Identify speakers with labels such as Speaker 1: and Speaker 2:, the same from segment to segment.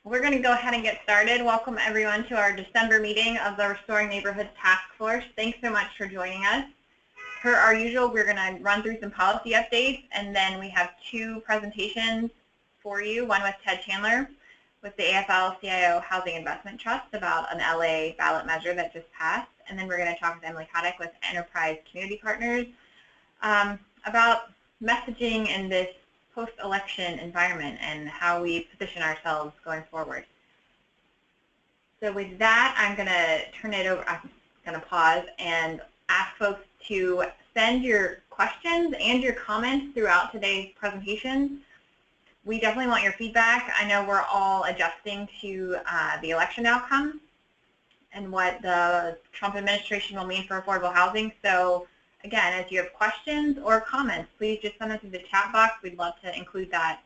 Speaker 1: We're going to go ahead and get started. Welcome everyone to our December meeting of the Restoring Neighborhoods Task Force. Thanks so much for joining us. Per our usual, we're going to run through some policy updates, and then we have two presentations for you, one with Ted Chandler with the AFL-CIO Housing Investment Trust about an LA ballot measure that just passed, and then we're going to talk with Emily Haddock with Enterprise Community Partners about messaging in this post-election environment and how we position ourselves going forward. So with that, I'm going to turn it over. I'm going to pause and ask folks to send your questions and your comments throughout today's presentation. We definitely want your feedback. I know we're all adjusting to the election outcome and what the Trump administration will mean for affordable housing. So again, if you have questions or comments, please just send them to the chat box. We'd love to include that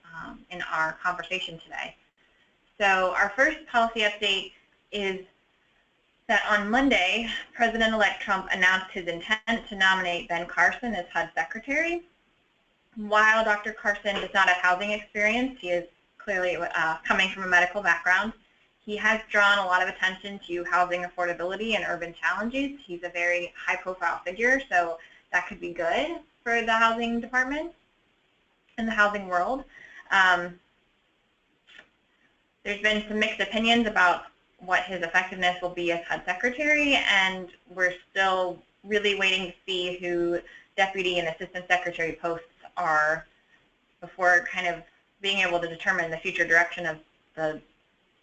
Speaker 1: in our conversation today. So our first policy update is that on Monday, President-elect Trump announced his intent to nominate Ben Carson as HUD Secretary. While Dr. Carson does not have housing experience, he is clearly coming from a medical background. He has drawn a lot of attention to housing affordability and urban challenges. He's a very high-profile figure, so that could be good for the housing department and the housing world. There's been some mixed opinions about what his effectiveness will be as HUD Secretary, and we're still really waiting to see who Deputy and Assistant Secretary posts are before kind of being able to determine the future direction of the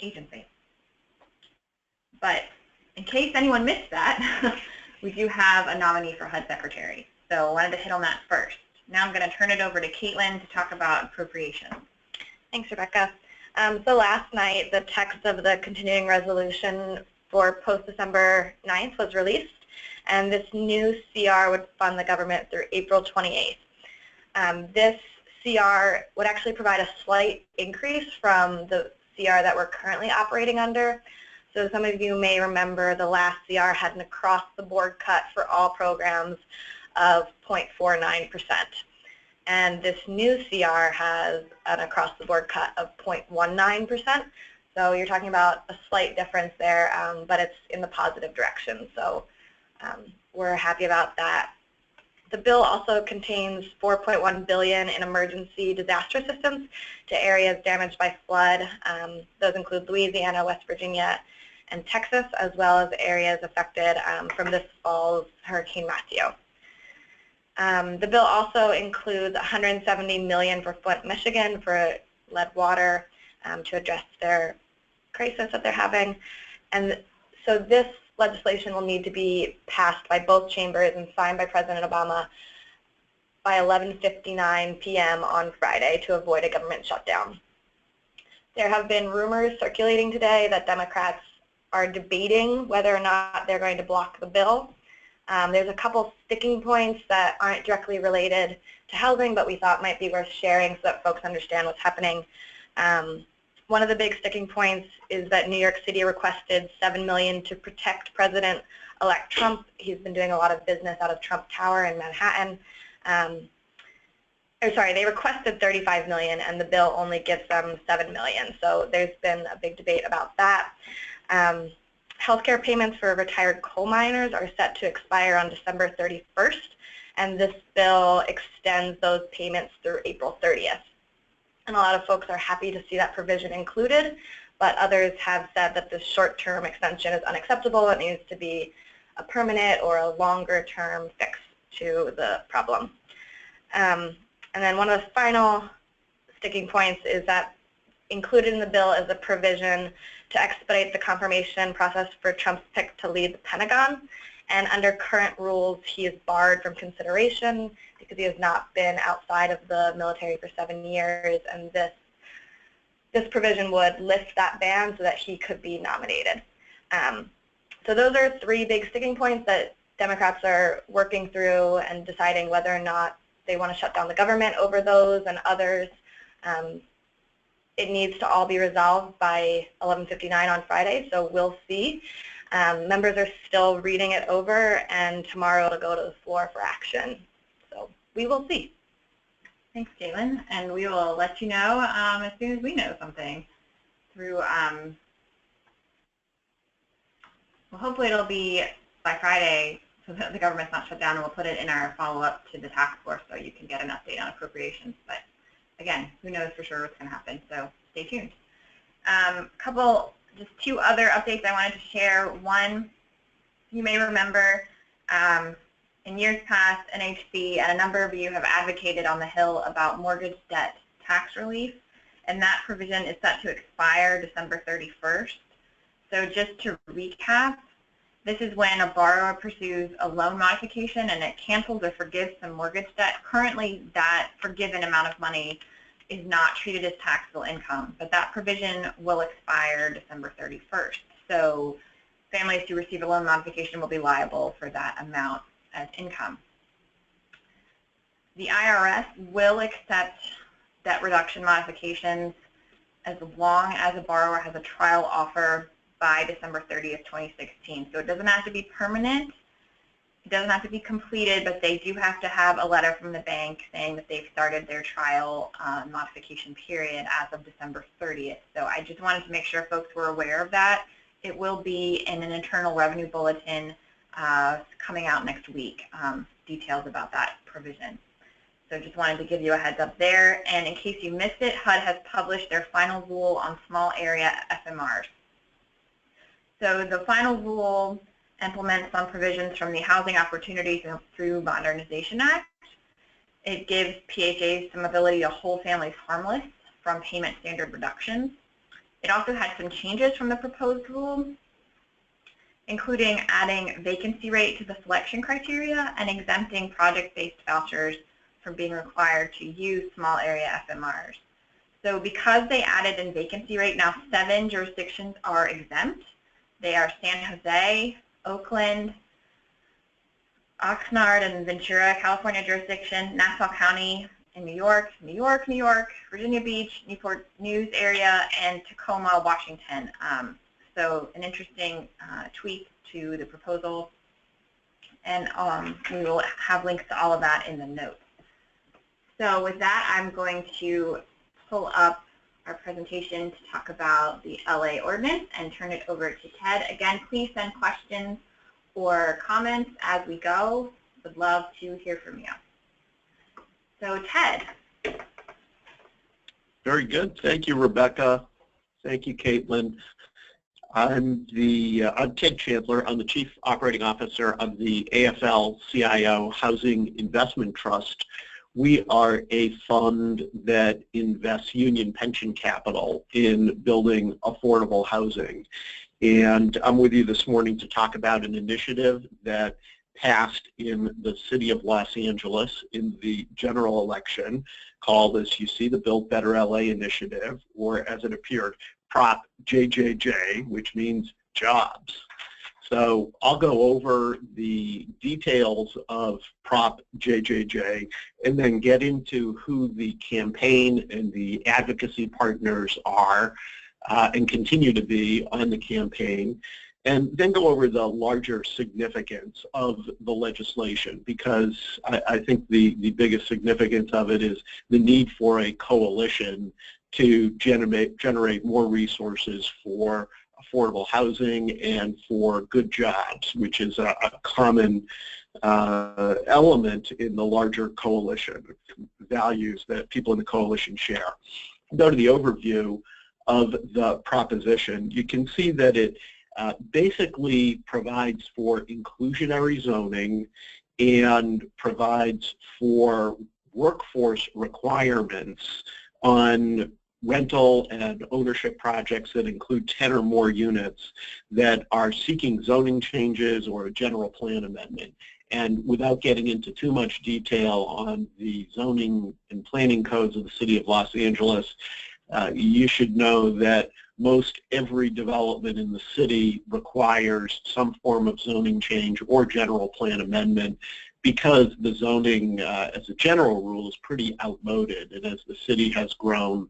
Speaker 1: agency. But in case anyone missed that, we do have a nominee for HUD Secretary. So I wanted to hit on that first. Now I'm going to turn it over to Caitlin to talk about appropriations.
Speaker 2: Thanks, Rebecca. So last night, the text of the continuing resolution for post-December 9th was released, and this new CR would fund the government through April 28th. This CR would actually provide a slight increase from the CR that we're currently operating under. So some of you may remember the last CR had an across-the-board cut for all programs of 0.49%. And this new CR has an across-the-board cut of 0.19%. So you're talking about a slight difference there, but it's in the positive direction. So we're happy about that. The bill also contains $4.1 billion in emergency disaster assistance to areas damaged by flood. Those include Louisiana, West Virginia, and Texas, as well as areas affected from this fall's Hurricane Matthew. The bill also includes $170 million for Flint, Michigan for lead water to address their crisis that they're having. And so this legislation will need to be passed by both chambers and signed by President Obama by 11:59 p.m. on Friday to avoid a government shutdown. There have been rumors circulating today that Democrats are debating whether or not they're going to block the bill. There's a couple sticking points that aren't directly related to housing, but we thought might be worth sharing so that folks understand what's happening. One of the big sticking points is that New York City requested $7 million to protect President-elect Trump. He's been doing a lot of business out of Trump Tower in Manhattan. They requested $35 million, and the bill only gives them $7 million. So there's been a big debate about that. Healthcare payments for retired coal miners are set to expire on December 31st, and this bill extends those payments through April 30th. And a lot of folks are happy to see that provision included, but others have said that this short-term extension is unacceptable. It needs to be a permanent or a longer-term fix to the problem. And then one of the final sticking points is that included in the bill is a provision to expedite the confirmation process for Trump's pick to lead the Pentagon. And under current rules, he is barred from consideration because he has not been outside of the military for 7 years, and this provision would lift that ban so that he could be nominated. So those are three big sticking points that Democrats are working through and deciding whether or not they want to shut down the government over those and others. It needs to all be resolved by 11:59 on Friday, so we'll see. Members are still reading it over, and tomorrow it'll go to the floor for action. So we will see.
Speaker 1: Thanks, Caitlin, and we will let you know as soon as we know something. through, well, hopefully it'll be by Friday so that the government's not shut down, and we'll put it in our follow-up to the task force so you can get an update on appropriations. But again, who knows for sure what's going to happen, so stay tuned. Just two other updates I wanted to share. One, you may remember in years past, NHC and a number of you have advocated on the Hill about mortgage debt tax relief, and that provision is set to expire December 31st. So just to recap, this is when a borrower pursues a loan modification and it cancels or forgives some mortgage debt. Currently, that forgiven amount of money is not treated as taxable income, but that provision will expire December 31st. So families who receive a loan modification will be liable for that amount as income. The IRS will accept debt reduction modifications as long as a borrower has a trial offer by December 30th, 2016. So it doesn't have to be permanent. It doesn't have to be completed, but they do have to have a letter from the bank saying that they've started their trial modification period as of December 30th. So I just wanted to make sure folks were aware of that. It will be in an internal revenue bulletin coming out next week, details about that provision. So just wanted to give you a heads up there. And in case you missed it, HUD has published their final rule on small area FMRs. So the final rule implements some provisions from the Housing Opportunities Through Modernization Act. It gives PHAs some ability to hold families harmless from payment standard reductions. It also had some changes from the proposed rule, including adding vacancy rate to the selection criteria and exempting project-based vouchers from being required to use small area FMRs. So because they added in vacancy rate, now 7 jurisdictions are exempt. They are San Jose, Oakland, Oxnard and Ventura, California jurisdiction, Nassau County in New York, Virginia Beach, Newport News area, and Tacoma, Washington. So an interesting tweak to the proposal, and we will have links to all of that in the notes. So with that, I'm going to pull up our presentation to talk about the LA ordinance and turn it over to Ted. Again, please send questions or comments as we go. Would love to hear from you. So Ted.
Speaker 3: Very good. Thank you, Rebecca. Thank you, Caitlin. I'm Ted Chandler. I'm the Chief Operating Officer of the AFL-CIO Housing Investment Trust. We are a fund that invests union pension capital in building affordable housing. And I'm with you this morning to talk about an initiative that passed in the city of Los Angeles in the general election called, as you see, the Build Better LA Initiative, or as it appeared, Prop JJJ, which means jobs. So I'll go over the details of Prop JJJ and then get into who the campaign and the advocacy partners are and continue to be on the campaign, and then go over the larger significance of the legislation, because I think the biggest significance of it is the need for a coalition to generate more resources for affordable housing and for good jobs, which is a common element in the larger coalition, values that people in the coalition share. Go to the overview of the proposition. You can see that it basically provides for inclusionary zoning and provides for workforce requirements on rental and ownership projects that include 10 or more units that are seeking zoning changes or a general plan amendment. And without getting into too much detail on the zoning and planning codes of the city of Los Angeles, you should know that most every development in the city requires some form of zoning change or general plan amendment, because the zoning, as a general rule, is pretty outmoded. And as the city has grown,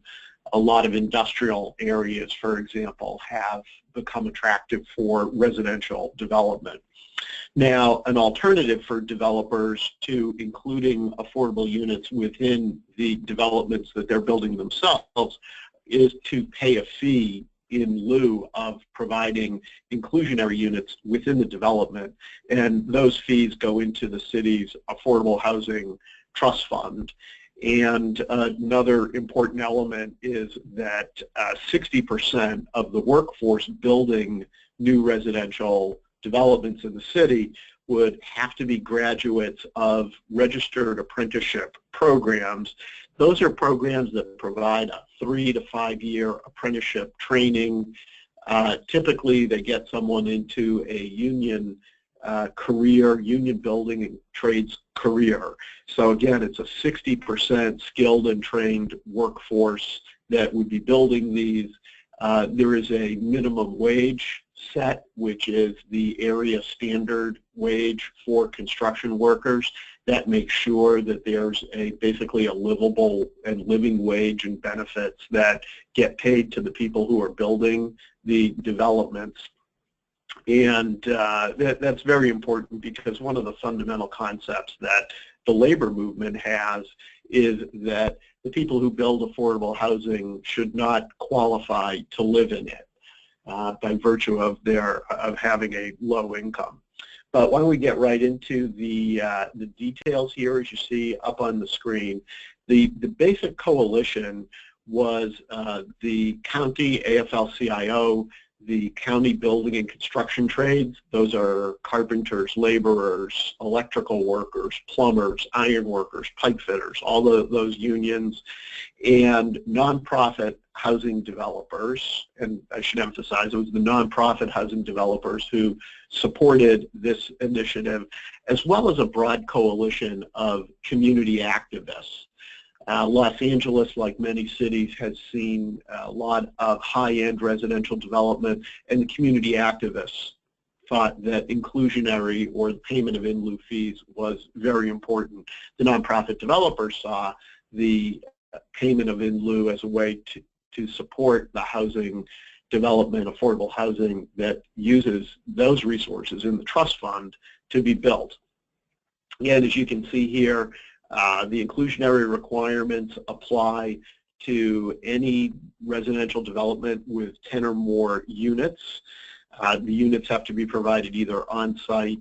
Speaker 3: a lot of industrial areas, for example, have become attractive for residential development. Now, an alternative for developers to including affordable units within the developments that they're building themselves is to pay a fee in lieu of providing inclusionary units within the development, and those fees go into the city's Affordable Housing Trust Fund. And another important element is that 60% of the workforce building new residential developments in the city would have to be graduates of registered apprenticeship programs. Those are programs that provide a 3 to 5 year apprenticeship training. Typically, they get someone into a union career, union building and trades career. So again, it's a 60% skilled and trained workforce that would be building these. There is a minimum wage set, which is the area standard wage for construction workers. That makes sure that there's basically a livable and living wage and benefits that get paid to the people who are building the developments. And that's very important, because one of the fundamental concepts that the labor movement has is that the people who build affordable housing should not qualify to live in it by virtue of having a low income. But why don't we get right into the details here, as you see up on the screen. The basic coalition was the county AFL-CIO, the county building and construction trades. Those are carpenters, laborers, electrical workers, plumbers, iron workers, pipe fitters, all of those unions, and nonprofit housing developers. And I should emphasize, it was the nonprofit housing developers who supported this initiative, as well as a broad coalition of community activists. Los Angeles, like many cities, has seen a lot of high-end residential development, and the community activists thought that inclusionary or the payment of in lieu fees was very important. The nonprofit developers saw the payment of in lieu as a way to support the housing development, affordable housing that uses those resources in the trust fund to be built. And as you can see here, the inclusionary requirements apply to any residential development with 10 or more units. The units have to be provided either on-site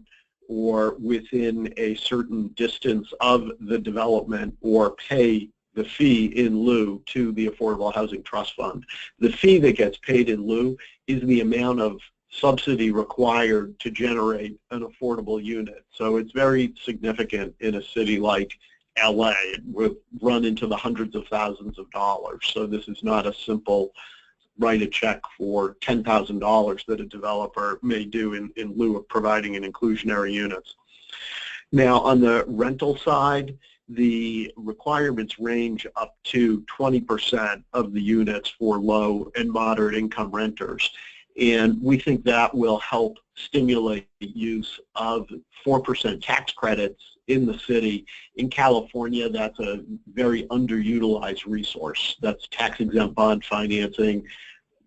Speaker 3: or within a certain distance of the development, or pay the fee in lieu to the Affordable Housing Trust Fund. The fee that gets paid in lieu is the amount of subsidy required to generate an affordable unit. So it's very significant in a city like LA. It would run into the hundreds of thousands of dollars. So this is not a simple write a check for $10,000 that a developer may do in lieu of providing an inclusionary units. Now on the rental side, the requirements range up to 20% of the units for low and moderate income renters. And we think that will help stimulate the use of 4% tax credits in the city. In California, that's a very underutilized resource. That's tax-exempt bond financing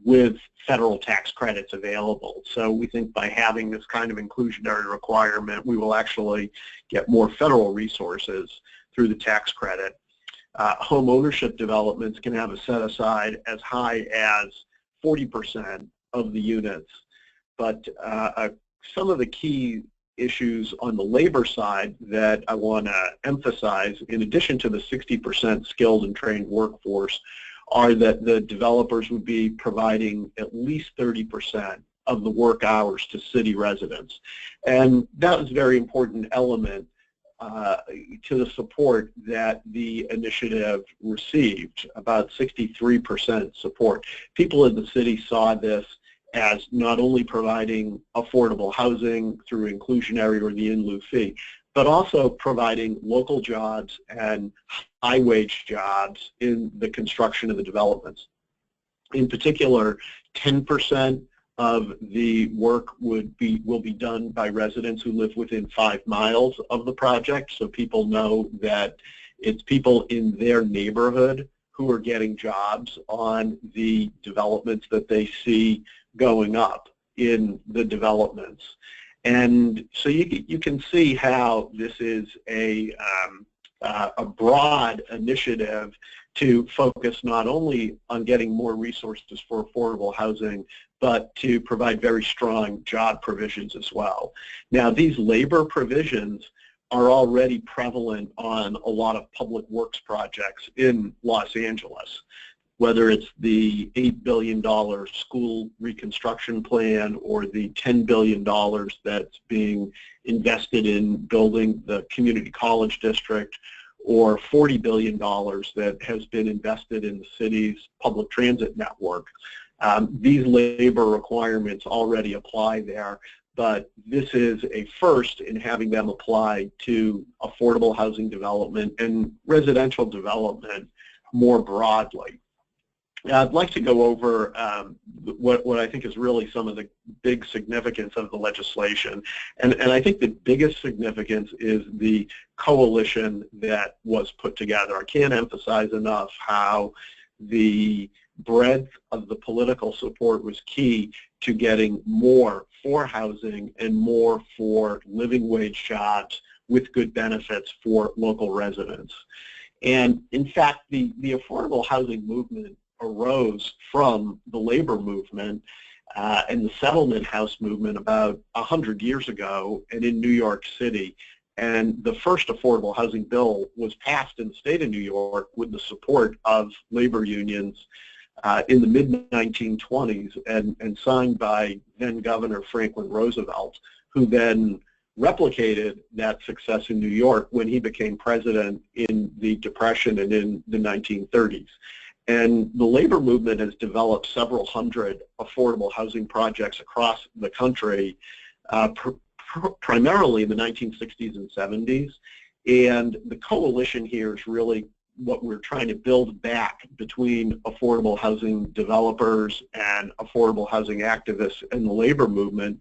Speaker 3: with federal tax credits available. So we think by having this kind of inclusionary requirement, we will actually get more federal resources through the tax credit. Home ownership developments can have a set-aside as high as 40% of the units. But some of the key issues on the labor side that I want to emphasize, in addition to the 60% skilled and trained workforce, are that the developers would be providing at least 30% of the work hours to city residents. And that was a very important element to the support that the initiative received, about 63% support. People in the city saw this as not only providing affordable housing through inclusionary or the in lieu fee, but also providing local jobs and high-wage jobs in the construction of the developments. In particular, 10% of the work will be done by residents who live within 5 miles of the project, so people know that it's people in their neighborhood who are getting jobs on the developments that they see going up in the developments. And so you can see how this is a broad initiative to focus not only on getting more resources for affordable housing, but to provide very strong job provisions as well. Now, these labor provisions are already prevalent on a lot of public works projects in Los Angeles, whether it's the $8 billion school reconstruction plan or the $10 billion that's being invested in building the community college district, or $40 billion that has been invested in the city's public transit network. These labor requirements already apply there, but this is a first in having them apply to affordable housing development and residential development more broadly. I'd like to go over what I think is really some of the big significance of the legislation. And I think the biggest significance is the coalition that was put together. I can't emphasize enough how the breadth of the political support was key to getting more for housing and more for living wage jobs with good benefits for local residents. And in fact, the affordable housing movement arose from the labor movement and the settlement house movement about 100 years ago and in New York City. And the first affordable housing bill was passed in the state of New York with the support of labor unions in the mid-1920s and signed by then Governor Franklin Roosevelt, who then replicated that success in New York when he became president in the Depression and in the 1930s. And the labor movement has developed several hundred affordable housing projects across the country, primarily in the 1960s and 70s. And the coalition here is really what we're trying to build back between affordable housing developers and affordable housing activists and the labor movement,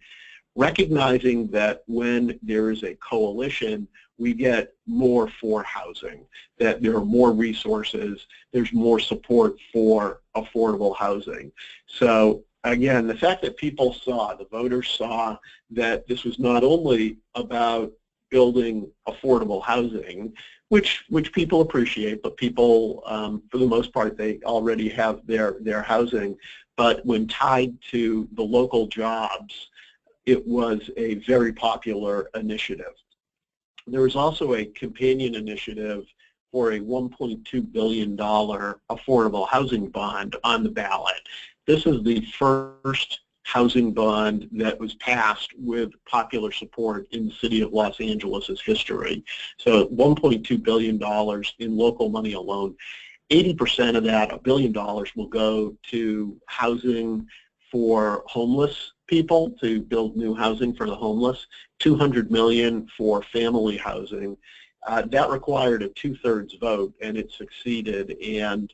Speaker 3: recognizing that when there is a coalition, we get more for housing, that there are more resources, there's more support for affordable housing. So again, the fact that people saw, the voters saw that this was not only about building affordable housing, which people appreciate, but people, for the most part, they already have their housing, but when tied to the local jobs, it was a very popular initiative. There was also a companion initiative for a $1.2 billion affordable housing bond on the ballot. This is the first housing bond that was passed with popular support in the city of Los Angeles' history. So $1.2 billion in local money alone. 80% of that, $1 billion, will go to housing for homeless people, to build new housing for the homeless, $200 million for family housing. That required a 2/3 vote, and it succeeded. And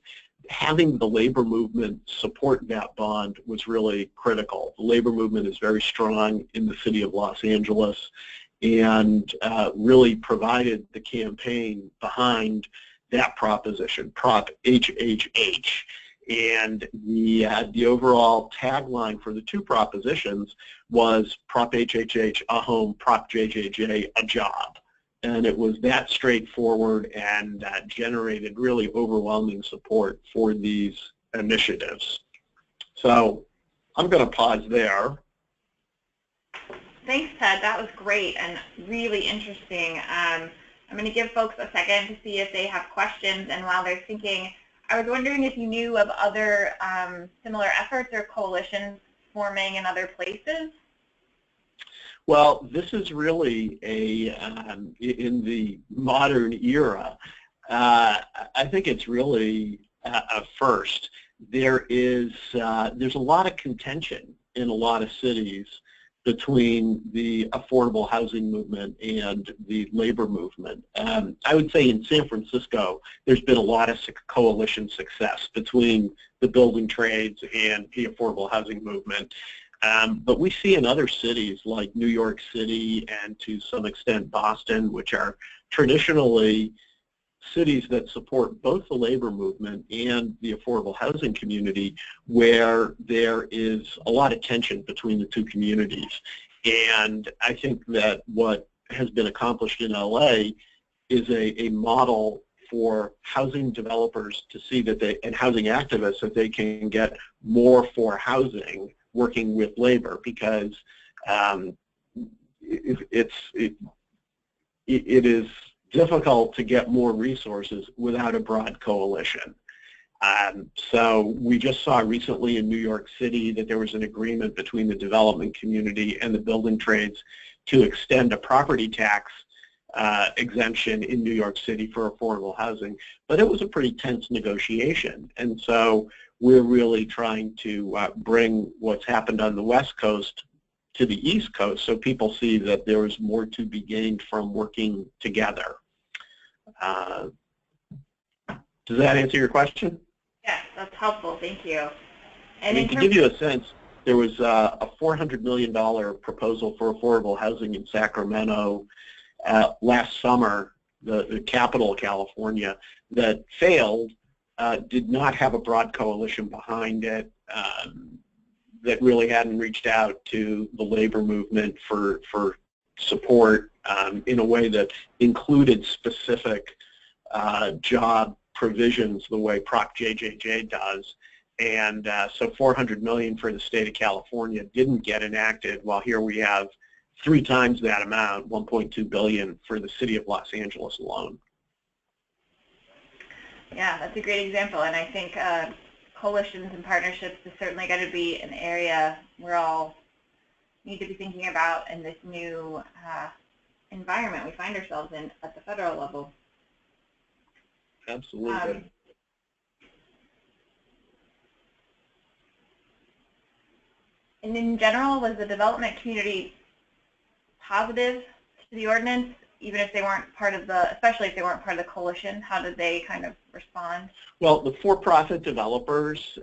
Speaker 3: having the labor movement support that bond was really critical. The labor movement is very strong in the city of Los Angeles and really provided the campaign behind that proposition, Prop HHH. And the overall tagline for the two propositions was Prop HHH, a home, Prop JJJ, a job. And it was that straightforward and generated really overwhelming support for these initiatives. So I'm going to pause there.
Speaker 1: Thanks, Ted. That was great and really interesting. I'm going to give folks a second to see if they have questions, and while they're thinking, I was wondering if you knew of other similar efforts or coalitions forming in other places?
Speaker 3: Well, this is really in the modern era, I think it's really a first. There's a lot of contention in a lot of cities between the affordable housing movement and the labor movement. I would say in San Francisco, there's been a lot of coalition success between the building trades and the affordable housing movement. But we see in other cities like New York City and to some extent Boston, which are traditionally cities that support both the labor movement and the affordable housing community, where there is a lot of tension between the two communities. And I think that what has been accomplished in LA is a model for housing developers to see that they, and housing activists, that they can get more for housing working with labor, because it is difficult to get more resources without a broad coalition. So we just saw recently in New York City that there was an agreement between the development community and the building trades to extend a property tax exemption in New York City for affordable housing, but it was a pretty tense negotiation. And so we're really trying to bring what's happened on the West Coast to the East Coast, so people see that there is more to be gained from working together. Does that answer your question?
Speaker 1: Yes, that's helpful. Thank you.
Speaker 3: And to give you a sense, there was a $400 million proposal for affordable housing in Sacramento last summer, the capital of California, that failed, did not have a broad coalition behind it, that really hadn't reached out to the labor movement for support in a way that included specific job provisions the way Prop JJJ does. And so $400 million for the state of California didn't get enacted, while here we have 3 times that amount, $1.2 billion for the city of Los Angeles alone.
Speaker 1: Yeah, that's a great example, and I think coalitions and partnerships is certainly going to be an area we're all need to be thinking about in this new environment we find ourselves in at the federal level.
Speaker 3: Absolutely.
Speaker 1: And in general, was the development community positive to the ordinance, even if they weren't part of the, especially if they weren't part of the coalition? How did they kind of respond?
Speaker 3: Well, the for-profit developers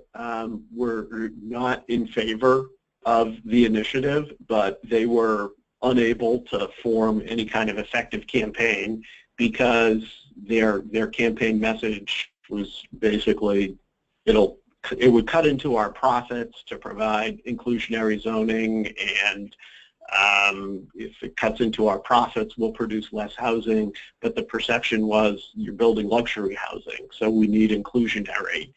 Speaker 3: were not in favor of the initiative, but they were unable to form any kind of effective campaign because their campaign message was basically, it would cut into our profits to provide inclusionary zoning, and if it cuts into our profits, we'll produce less housing. But the perception was you're building luxury housing, so we need inclusionary.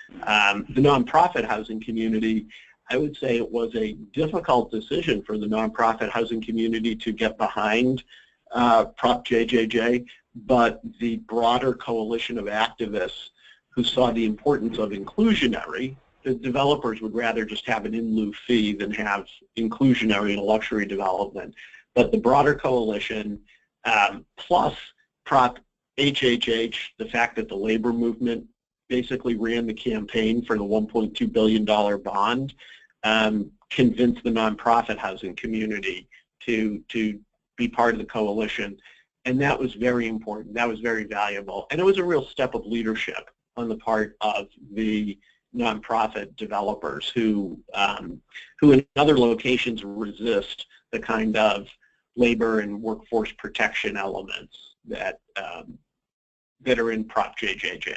Speaker 3: The nonprofit housing community, I would say it was a difficult decision for the nonprofit housing community to get behind Prop JJJ, but the broader coalition of activists who saw the importance of inclusionary, the developers would rather just have an in lieu fee than have inclusionary in a luxury development. But the broader coalition, plus Prop HHH, the fact that the labor movement basically ran the campaign for the $1.2 billion bond, convinced the nonprofit housing community to be part of the coalition. And that was very important. That was very valuable. And it was a real step of leadership on the part of the nonprofit developers who in other locations resist the kind of labor and workforce protection elements that that are in Prop JJJ.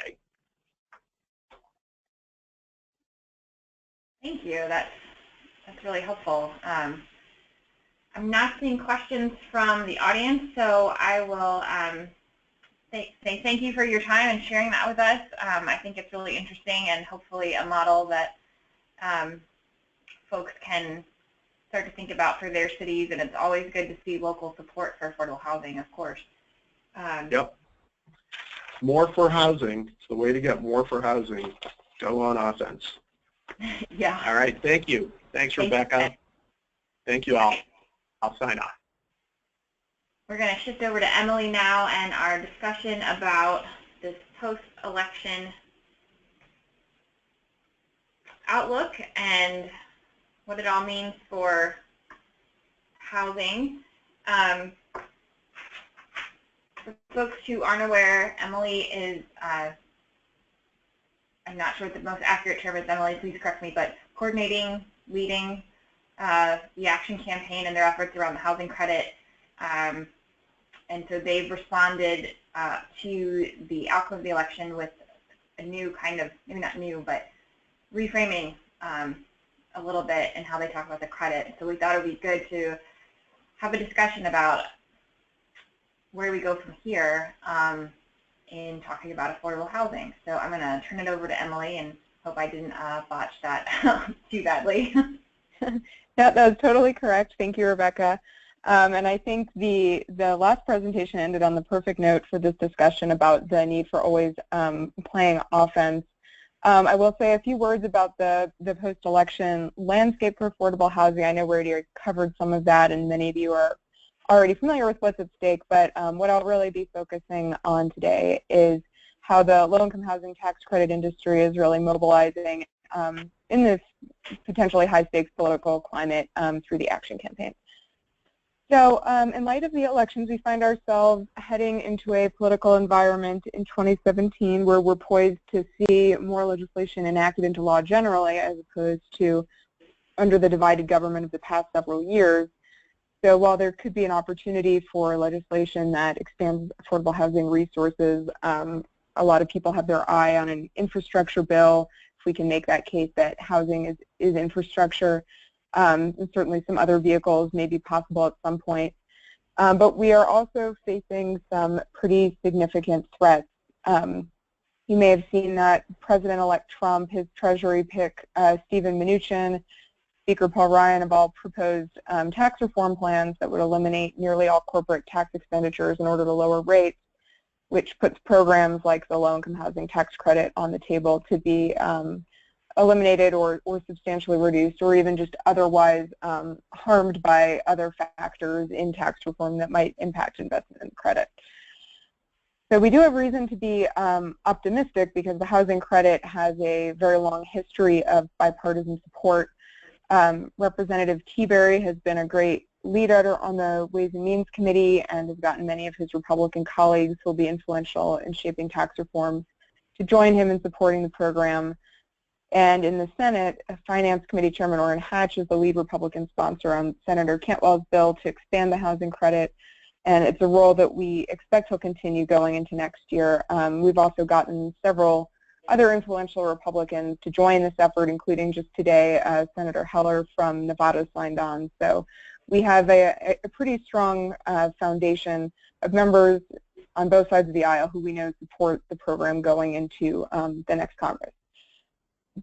Speaker 1: Thank you. That's really helpful. I'm not seeing questions from the audience, so I will say thank you for your time and sharing that with us. I think it's really interesting and hopefully a model that folks can start to think about for their cities, and it's always good to see local support for affordable housing, of course.
Speaker 3: Yep. More for housing. It's the way to get more for housing. Go on offense.
Speaker 1: Yeah.
Speaker 3: All right. Thank you. Thanks, Rebecca. Thank you all. I'll sign off.
Speaker 1: We're going to shift over to Emily now and our discussion about this post-election outlook and what it all means for housing. For folks who aren't aware, Emily is, I'm not sure what the most accurate term is, Emily, please correct me, but coordinating, leading the action campaign and their efforts around the housing credit. And so they've responded to the outcome of the election with a new kind of, maybe not new, but reframing a little bit in how they talk about the credit. So we thought it would be good to have a discussion about where we go from here in talking about affordable housing. So I'm going to turn it over to Emily and hope I didn't botch that too badly.
Speaker 4: Yeah, that was totally correct. Thank you, Rebecca. And I think the last presentation ended on the perfect note for this discussion about the need for always playing offense. I will say a few words about the post-election landscape for affordable housing. I know we already covered some of that, and many of you are already familiar with what's at stake, but what I'll really be focusing on today is how the low-income housing tax credit industry is really mobilizing in this potentially high-stakes political climate through the action campaign. So in light of the elections, we find ourselves heading into a political environment in 2017 where we're poised to see more legislation enacted into law generally as opposed to under the divided government of the past several years. So while there could be an opportunity for legislation that expands affordable housing resources, a lot of people have their eye on an infrastructure bill, if we can make that case that housing is infrastructure. And certainly some other vehicles may be possible at some point. But we are also facing some pretty significant threats. You may have seen that President-elect Trump, his Treasury pick, Steven Mnuchin, Speaker Paul Ryan have all proposed tax reform plans that would eliminate nearly all corporate tax expenditures in order to lower rates, which puts programs like the low-income housing tax credit on the table to be eliminated or substantially reduced, or even just otherwise harmed by other factors in tax reform that might impact investment in credit. So we do have reason to be optimistic because the housing credit has a very long history of bipartisan support. Representative Teaberry has been a great leader on the Ways and Means Committee and has gotten many of his Republican colleagues who will be influential in shaping tax reform to join him in supporting the program. And in the Senate, Finance Committee Chairman Orrin Hatch is the lead Republican sponsor on Senator Cantwell's bill to expand the housing credit, and it's a role that we expect will continue going into next year. We've also gotten several other influential Republicans to join this effort, including just today, Senator Heller from Nevada signed on. So we have a pretty strong foundation of members on both sides of the aisle who we know support the program going into the next Congress.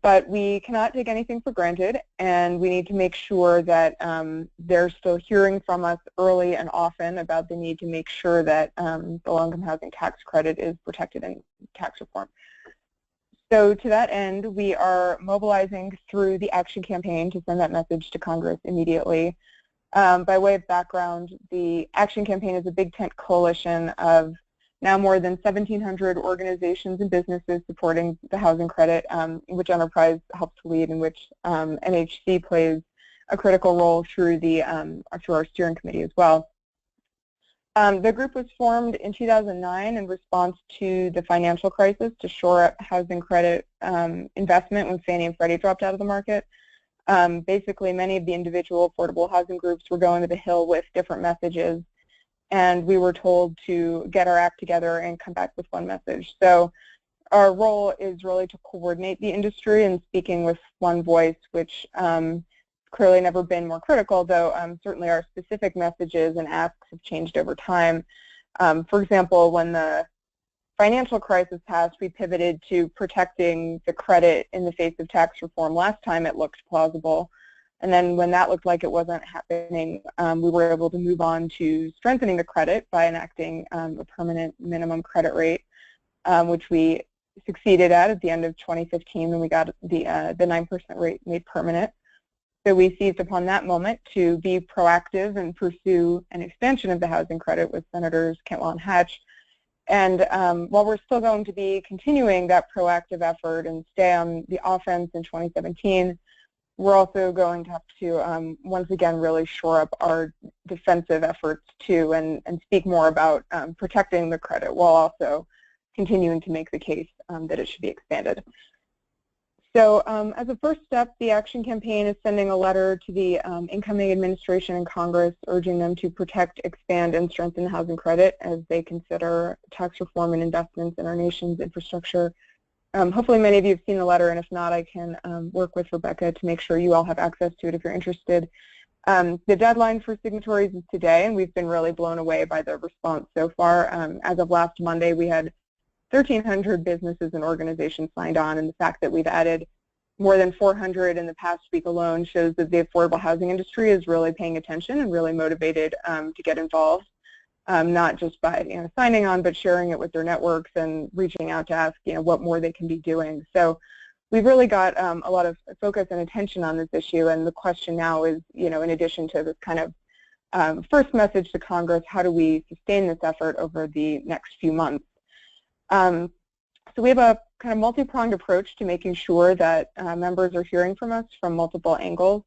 Speaker 4: But we cannot take anything for granted, and we need to make sure that they're still hearing from us early and often about the need to make sure that the low-income housing tax credit is protected in tax reform. So to that end, we are mobilizing through the action campaign to send that message to Congress immediately. By way of background, the action campaign is a big tent coalition of now more than 1,700 organizations and businesses supporting the housing credit, which Enterprise helps to lead, in which NHC plays a critical role through our steering committee as well. The group was formed in 2009 in response to the financial crisis to shore up housing credit investment when Fannie and Freddie dropped out of the market. Basically, many of the individual affordable housing groups were going to the Hill with different messages, and we were told to get our act together and come back with one message. So our role is really to coordinate the industry and speaking with one voice, which clearly never been more critical, though certainly our specific messages and asks have changed over time. For example, when the financial crisis passed, we pivoted to protecting the credit in the face of tax reform. Last time it looked plausible. And then when that looked like it wasn't happening, we were able to move on to strengthening the credit by enacting a permanent minimum credit rate, which we succeeded at the end of 2015 when we got the 9% rate made permanent. So we seized upon that moment to be proactive and pursue an expansion of the housing credit with Senators Cantwell and Hatch. And while we're still going to be continuing that proactive effort and stay on the offense in 2017, we're also going to have to, once again, really shore up our defensive efforts too and speak more about protecting the credit while also continuing to make the case that it should be expanded. So as a first step, the action campaign is sending a letter to the incoming administration and Congress urging them to protect, expand, and strengthen the housing credit as they consider tax reform and investments in our nation's infrastructure. Hopefully many of you have seen the letter, and if not, I can work with Rebecca to make sure you all have access to it if you're interested. The deadline for signatories is today, and we've been really blown away by the response so far. As of last Monday, we had 1,300 businesses and organizations signed on, and the fact that we've added more than 400 in the past week alone shows that the affordable housing industry is really paying attention and really motivated to get involved, not just by signing on, but sharing it with their networks and reaching out to ask what more they can be doing. So we've really got a lot of focus and attention on this issue, and the question now is, in addition to this kind of first message to Congress, how do we sustain this effort over the next few months? So we have a kind of multi-pronged approach to making sure that members are hearing from us from multiple angles.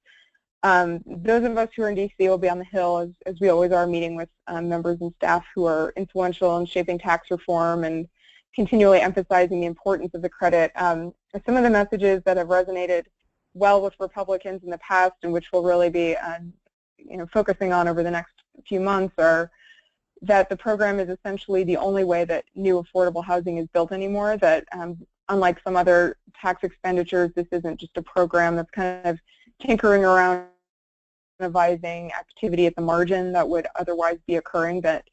Speaker 4: Those of us who are in DC will be on the Hill, as we always are, meeting with members and staff who are influential in shaping tax reform and continually emphasizing the importance of the credit. Some of the messages that have resonated well with Republicans in the past, and which we'll really be focusing on over the next few months, are that the program is essentially the only way that new affordable housing is built anymore, that unlike some other tax expenditures, this isn't just a program that's kind of tinkering around, advising activity at the margin that would otherwise be occurring, that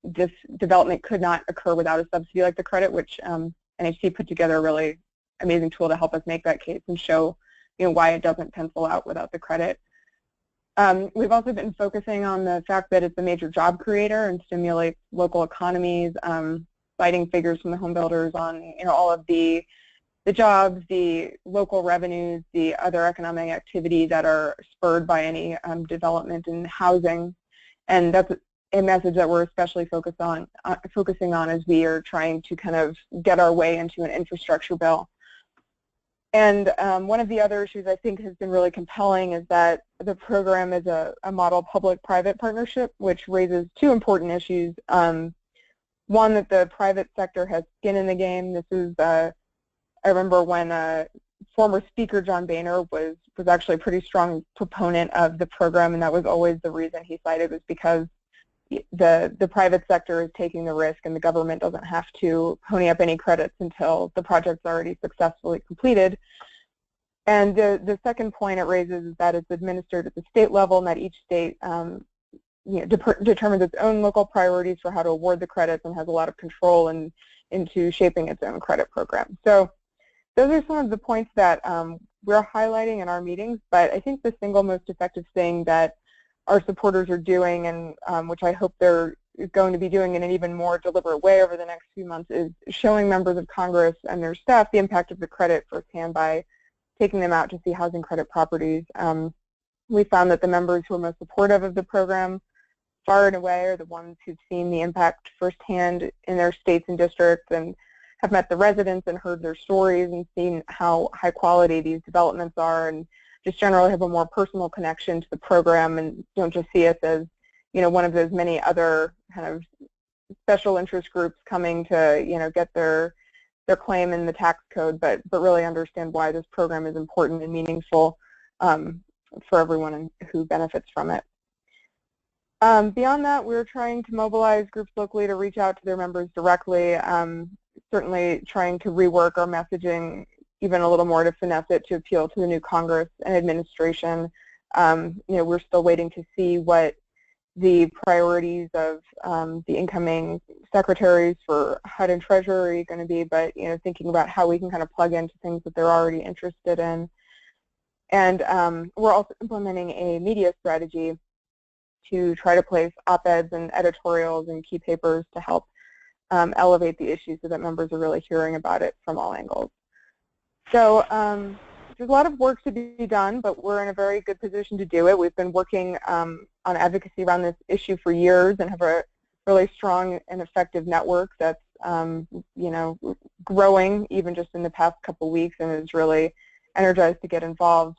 Speaker 4: this development could not occur without a subsidy like the credit, which NHC put together a really amazing tool to help us make that case and show why it doesn't pencil out without the credit. We've also been focusing on the fact that it's a major job creator and stimulates local economies, citing figures from the home builders on all of the jobs, the local revenues, the other economic activity that are spurred by any development in housing. And that's a message that we're especially focusing on as we are trying to kind of get our way into an infrastructure bill. And one of the other issues I think has been really compelling is that the program is a model public-private partnership, which raises two important issues. One, that the private sector has skin in the game. This is, I remember when former Speaker John Boehner was actually a pretty strong proponent of the program, and that was always the reason he cited, was because the private sector is taking the risk and the government doesn't have to pony up any credits until the project's already successfully completed. And the second point it raises is that it's administered at the state level, and that each state determines its own local priorities for how to award the credits and has a lot of control into shaping its own credit program. So those are some of the points that we're highlighting in our meetings, but I think the single most effective thing that our supporters are doing, and which I hope they're going to be doing in an even more deliberate way over the next few months, is showing members of Congress and their staff the impact of the credit firsthand by taking them out to see housing credit properties. We found that the members who are most supportive of the program far and away are the ones who've seen the impact firsthand in their states and districts, and have met the residents and heard their stories and seen how high quality these developments are, and just generally have a more personal connection to the program and don't just see us as one of those many other kind of special interest groups coming to get their claim in the tax code, but really understand why this program is important and meaningful for everyone who benefits from it. Beyond that, we're trying to mobilize groups locally to reach out to their members directly, certainly trying to rework our messaging even a little more to finesse it to appeal to the new Congress and administration. We're still waiting to see what the priorities of the incoming secretaries for HUD and Treasury are going to be, but thinking about how we can kind of plug into things that they're already interested in. And we're also implementing a media strategy to try to place op-eds and editorials and key papers to help elevate the issue so that members are really hearing about it from all angles. So there's a lot of work to be done, but we're in a very good position to do it. We've been working on advocacy around this issue for years and have a really strong and effective network that's growing even just in the past couple weeks, and is really energized to get involved.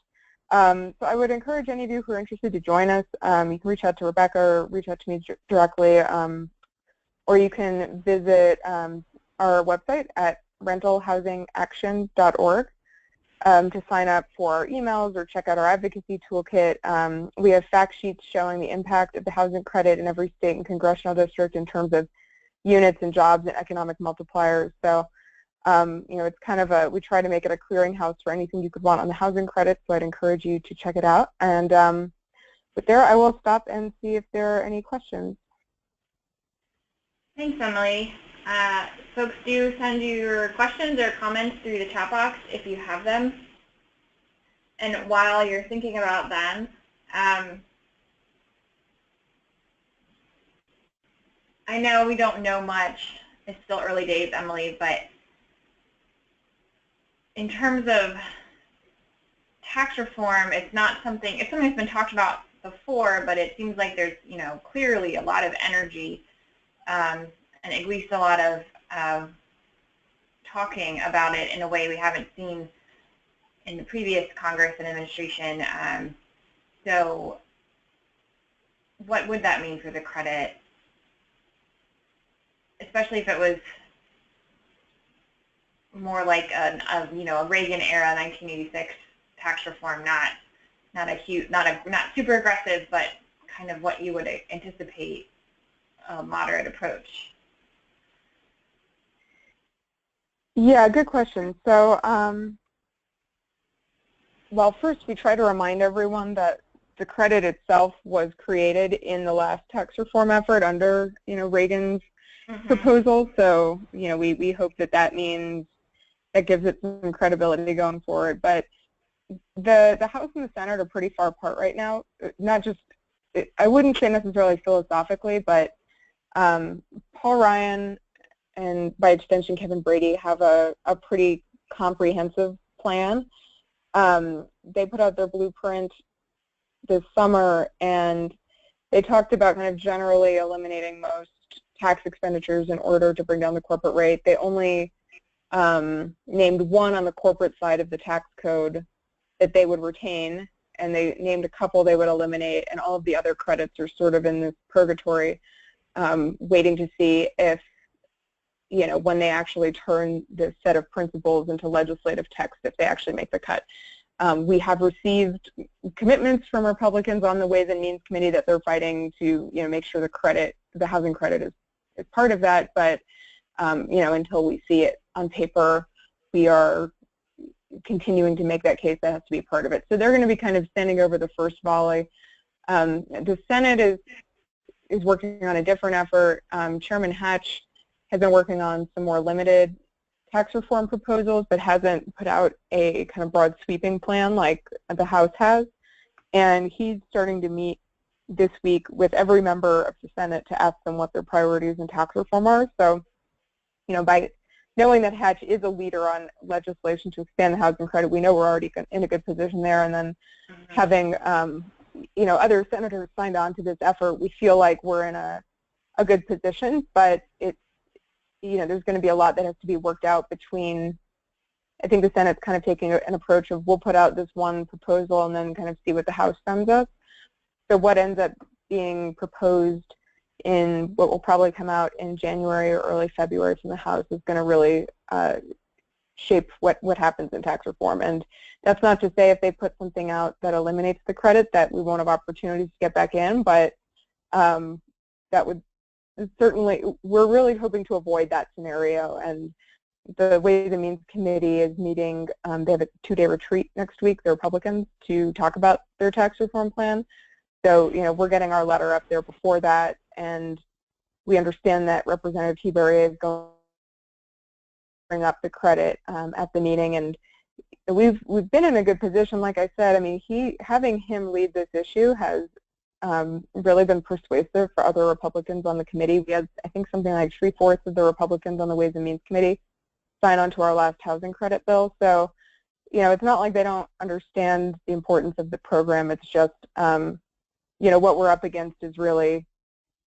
Speaker 4: So I would encourage any of you who are interested to join us. You can reach out to Rebecca or reach out to me directly, or you can visit our website at rentalhousingaction.org to sign up for our emails or check out our advocacy toolkit. We have fact sheets showing the impact of the housing credit in every state and congressional district in terms of units and jobs and economic multipliers. So it's kind of we try to make it a clearinghouse for anything you could want on the housing credit, so I'd encourage you to check it out. And with there, I will stop and see if there are any questions.
Speaker 1: Thanks, Emily. Folks, do send your questions or comments through the chat box if you have them. And while you're thinking about them, I know we don't know much. It's still early days, Emily, but in terms of tax reform, it's something that's been talked about before, but it seems like there's, clearly a lot of energy and at least a lot of talking about it in a way we haven't seen in the previous Congress and administration. So what would that mean for the credit, especially if it was more like a Reagan era 1986 tax reform, not super aggressive, but kind of what you would anticipate a moderate approach?
Speaker 4: Yeah, good question. So, well, first we try to remind everyone that the credit itself was created in the last tax reform effort under, Reagan's proposal. So, we hope that means that gives it some credibility going forward. But the House and the Senate are pretty far apart right now. Not just, I wouldn't say necessarily philosophically, but Paul Ryan and by extension Kevin Brady have a pretty comprehensive plan. They put out their blueprint this summer, and they talked about kind of generally eliminating most tax expenditures in order to bring down the corporate rate. They only named one on the corporate side of the tax code that they would retain, and they named a couple they would eliminate, and all of the other credits are sort of in this purgatory, waiting to see if, when they actually turn this set of principles into legislative text, if they actually make the cut. We have received commitments from Republicans on the Ways and Means Committee that they're fighting to, make sure the housing credit is part of that, but, until we see it on paper, we are continuing to make that case that has to be part of it. So they're going to be kind of standing over the first volley. The Senate is working on a different effort. Chairman Hatch has been working on some more limited tax reform proposals, but hasn't put out a kind of broad sweeping plan like the House has. And he's starting to meet this week with every member of the Senate to ask them what their priorities in tax reform are. So, by knowing that Hatch is a leader on legislation to expand the housing credit, we know we're already in a good position there. And then having, other senators signed on to this effort, we feel like we're in a good position, but there's going to be a lot that has to be worked out between. I think the Senate's kind of taking an approach of we'll put out this one proposal and then kind of see what the House sends us. So what ends up being proposed in what will probably come out in January or early February from the House is going to really shape what happens in tax reform. And that's not to say if they put something out that eliminates the credit that we won't have opportunities to get back in, but that would certainly, we're really hoping to avoid that scenario. And the Ways and Means Committee is meeting, they have a 2-day retreat next week, the Republicans, to talk about their tax reform plan. So, we're getting our letter up there before that, and we understand that Representative Tiberi is going to bring up the credit at the meeting, and we've been in a good position. Like I said, I mean, having him lead this issue has really been persuasive for other Republicans on the committee. We had, I think, something like 3/4 of the Republicans on the Ways and Means Committee sign on to our last housing credit bill. So, it's not like they don't understand the importance of the program. It's just, what we're up against is really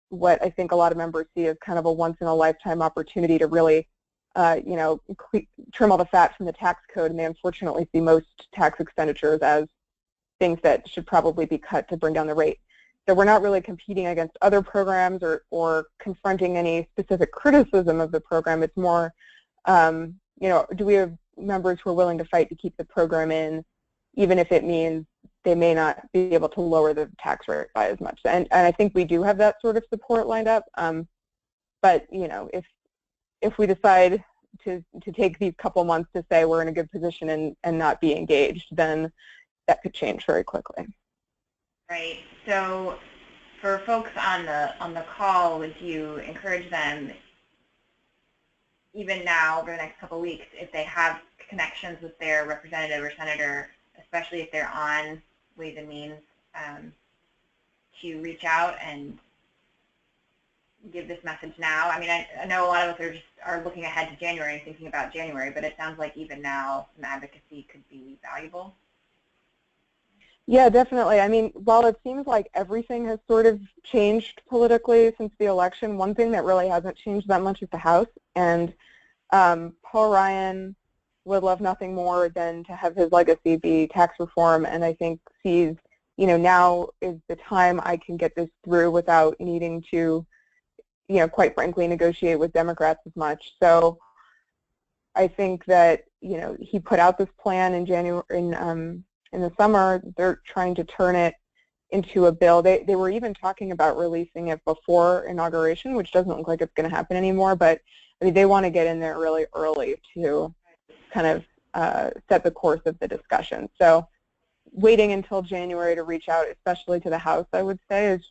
Speaker 4: what I think a lot of members see as kind of a once-in-a-lifetime opportunity to really, trim all the fat from the tax code, and they unfortunately see most tax expenditures as things that should probably be cut to bring down the rate. So we're not really competing against other programs or confronting any specific criticism of the program. It's more, do we have members who are willing to fight to keep the program in, even if it means they may not be able to lower the tax rate by as much. And I think we do have that sort of support lined up. But, if we decide to take these couple months to say we're in a good position and not be engaged, then that could change very quickly.
Speaker 1: Right. So for folks on the call, would you encourage them even now over the next couple of weeks, if they have connections with their representative or senator, especially if they're on Ways and Means, to reach out and give this message now. I mean, I know a lot of us are looking ahead to January and thinking about January, but it sounds like even now some advocacy could be valuable.
Speaker 4: Yeah, definitely. I mean, while it seems like everything has sort of changed politically since the election, one thing that really hasn't changed that much is the House. And Paul Ryan would love nothing more than to have his legacy be tax reform, and I think sees, you know, now is the time I can get this through without needing to, you know, quite frankly, negotiate with Democrats as much. So I think that, you know, he put out this plan in January, in the summer. They're trying to turn it into a bill. They were even talking about releasing it before inauguration, which doesn't look like it's going to happen anymore, but I mean, they want to get in there really early to kind of set the course of the discussion. So waiting until January to reach out, especially to the House, I would say, is,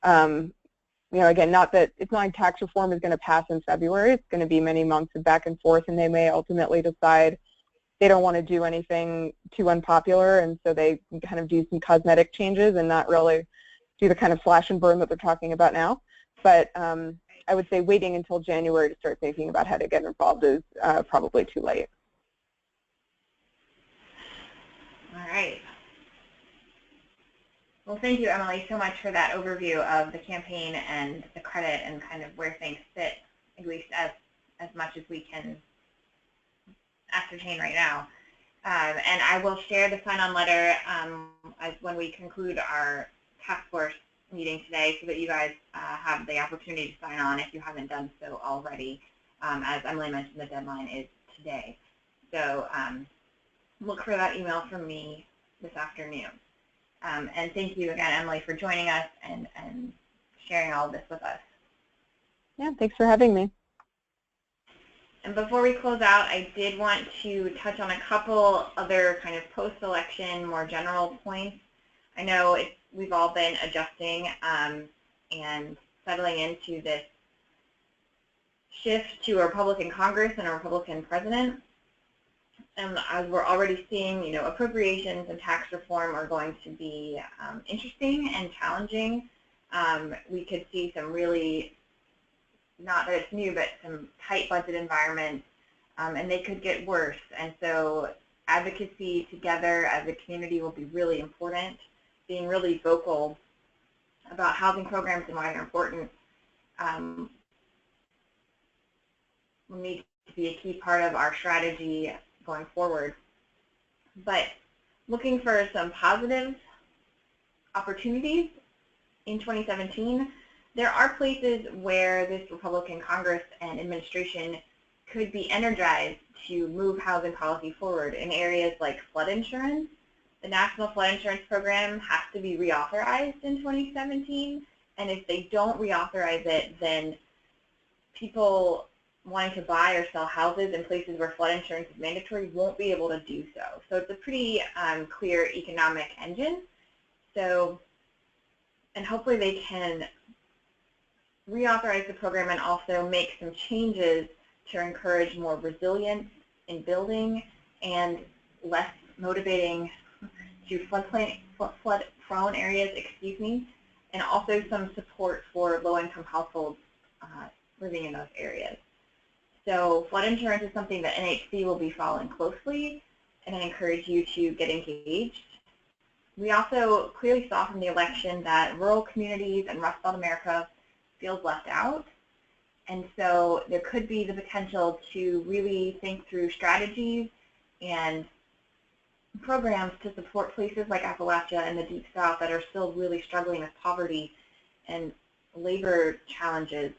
Speaker 4: you know, again, not that it's not like tax reform is going to pass in February. It's going to be many months of back and forth, and they may ultimately decide they don't want to do anything too unpopular, and so they can kind of do some cosmetic changes and not really do the kind of slash and burn that they're talking about now. But I would say waiting until January to start thinking about how to get involved is probably too late.
Speaker 1: All right. Well, thank you, Emily, so much for that overview of the campaign and the credit and kind of where things sit, at least as much as we can ascertain right now. And I will share the sign-on letter when we conclude our task force meeting today, so that you guys have the opportunity to sign on if you haven't done so already. As Emily mentioned, the deadline is today. So look for that email from me this afternoon. And thank you again, Emily, for joining us and sharing all of this with us.
Speaker 4: Yeah, thanks for having me.
Speaker 1: And before we close out, I did want to touch on a couple other kind of post-election, more general points. I know we've all been adjusting and settling into this shift to a Republican Congress and a Republican president. And as we're already seeing, you know, appropriations and tax reform are going to be interesting and challenging. We could see some really, not that it's new, but some tight budget environments, and they could get worse. And so advocacy together as a community will be really important. Being really vocal about housing programs and why they're important will need to be a key part of our strategy going forward. But looking for some positive opportunities in 2017, there are places where this Republican Congress and administration could be energized to move housing policy forward in areas like flood insurance. The National Flood Insurance Program has to be reauthorized in 2017, and if they don't reauthorize it, then people wanting to buy or sell houses in places where flood insurance is mandatory won't be able to do so. So it's a pretty clear economic engine. So, and hopefully they can reauthorize the program and also make some changes to encourage more resilience in building and less motivating to flood-prone areas, and also some support for low-income households living in those areas. So flood insurance is something that NHC will be following closely, and I encourage you to get engaged. We also clearly saw from the election that rural communities and Rust Belt America feels left out, and so there could be the potential to really think through strategies and programs to support places like Appalachia and the Deep South that are still really struggling with poverty and labor challenges.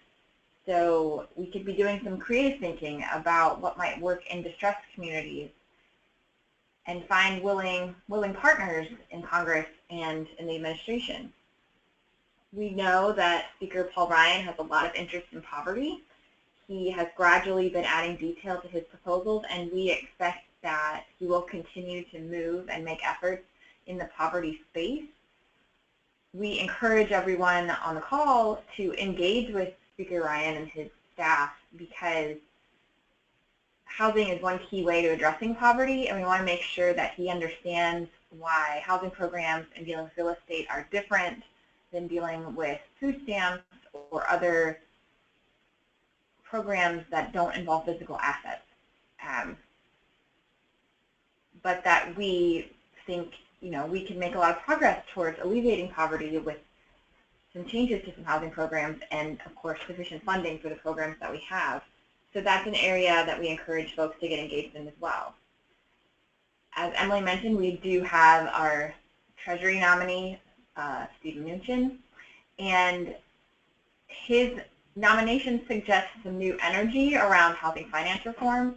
Speaker 1: So we could be doing some creative thinking about what might work in distressed communities and find willing partners in Congress and in the administration. We know that Speaker Paul Ryan has a lot of interest in poverty. He has gradually been adding detail to his proposals, and we expect that he will continue to move and make efforts in the poverty space. We encourage everyone on the call to engage with Speaker Ryan and his staff, because housing is one key way to addressing poverty, and we want to make sure that he understands why housing programs and dealing with real estate are different than dealing with food stamps or other programs that don't involve physical assets. But that we think, we can make a lot of progress towards alleviating poverty with some changes to some housing programs and, of course, sufficient funding for the programs that we have. So that's an area that we encourage folks to get engaged in as well. As Emily mentioned, we do have our Treasury nominee, Steve Mnuchin, and his nomination suggests some new energy around housing finance reform.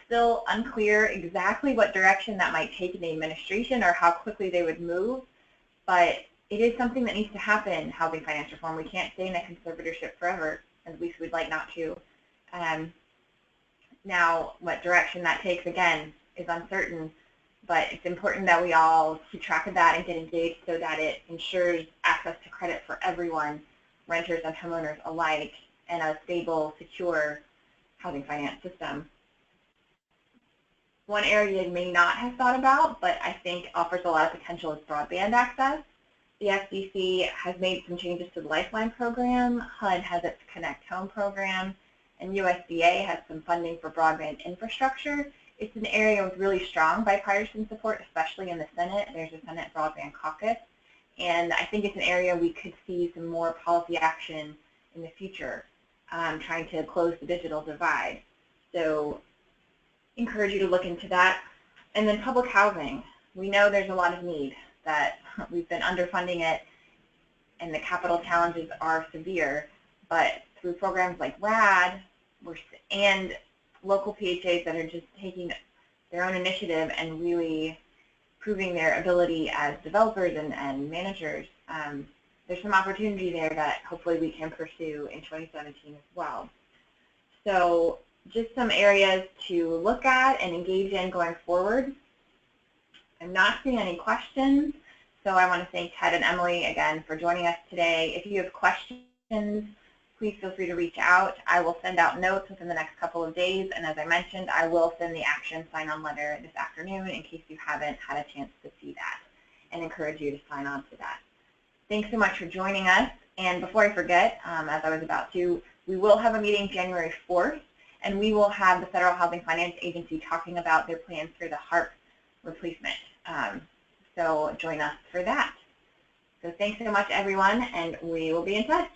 Speaker 1: Still unclear exactly what direction that might take in the administration or how quickly they would move, but it is something that needs to happen, housing finance reform. We can't stay in a conservatorship forever, at least we'd like not to. Now, what direction that takes, again, is uncertain, but it's important that we all keep track of that and get engaged so that it ensures access to credit for everyone, renters and homeowners alike, and a stable, secure housing finance system. One area you may not have thought about, but I think offers a lot of potential, is broadband access. The FCC has made some changes to the Lifeline program, HUD has its Connect Home program, and USDA has some funding for broadband infrastructure. It's an area with really strong bipartisan support, especially in the Senate. There's a Senate Broadband Caucus, and I think it's an area we could see some more policy action in the future, trying to close the digital divide. So encourage you to look into that. And then public housing. We know there's a lot of need, that we've been underfunding it, and the capital challenges are severe, but through programs like RAD and local PHAs that are just taking their own initiative and really proving their ability as developers and managers, there's some opportunity there that hopefully we can pursue in 2017 as well. So just some areas to look at and engage in going forward. I'm not seeing any questions, so I want to thank Ted and Emily again for joining us today. If you have questions, please feel free to reach out. I will send out notes within the next couple of days, and as I mentioned, I will send the action sign-on letter this afternoon in case you haven't had a chance to see that, and encourage you to sign on to that. Thanks so much for joining us, and before I forget, as I was about to, we will have a meeting January 4th, and we will have the Federal Housing Finance Agency talking about their plans for the HARP replacement. So join us for that. So thanks so much, everyone, and we will be in touch.